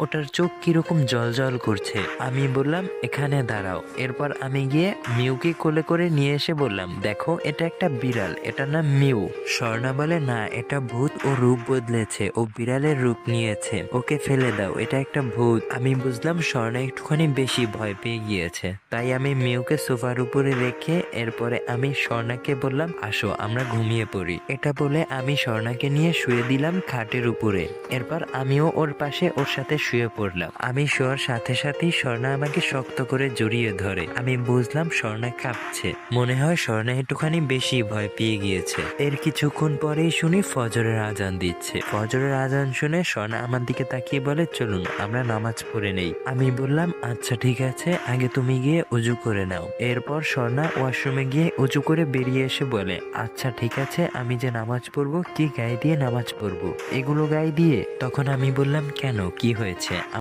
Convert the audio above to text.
ওটার চোখ কিরকম জল করছে। আমি বললাম এখানে দাঁড়াও। এরপর আমি গিয়ে মিউকে কোলে করে নিয়ে এসে বললাম, দেখো এটা একটা বিড়াল, এটা না মিউ। স্বর্ণা বলে, না এটা ভূত, ও রূপ বদলেছে, ও বিড়ালের রূপ নিয়েছে, ওকে ফেলে দাও, এটা একটা ভূত। আমি বুঝলাম স্বর্ণা একটুখানি বেশি ভয় পেয়ে গিয়েছে, তাই আমি মিউকে সোফার উপরে রেখে এরপরে আমি স্বর্ণাকে বললাম, আসো আমরা ঘুমিয়ে পড়ি। এটা বলে আমি স্বর্ণাকে নিয়ে শুয়ে দিলাম খাটের উপরে। এরপর আমিও ওর পাশে ওর সাথে শুয়ে পড়লাম। আমি শোয়ার সাথে সাথেই স্বর্ণা আমাকে শক্ত করে জড়িয়ে ধরে। আমি বুঝলাম স্বর্ণা কাঁপছে, মনে হয় স্বর্ণা একটুখানি বেশি ভয় পেয়ে গিয়েছে। এর কিছুক্ষণ পরেই শুনি ফজরের আজান দিচ্ছে। ফজরের আজান শুনে স্বর্ণা আমার দিকে তাকিয়ে বলে, চলুন আমরা নামাজ পড়ে নেই। আমি বললাম, আচ্ছা ঠিক আছে, আগে তুমি গিয়ে উজু করে নাও। এরপর স্বর্ণা ওয়াশরুমে গিয়ে উজু করে বেরিয়ে এসে বলে, আচ্ছা ঠিক আছে, আমি যে নামাজ পড়বো, কি গায়ে দিয়ে নামাজ পড়বো? এগুলো গায়ে দিয়ে? তখন আমি বললাম, কেন, কি হয়েছে?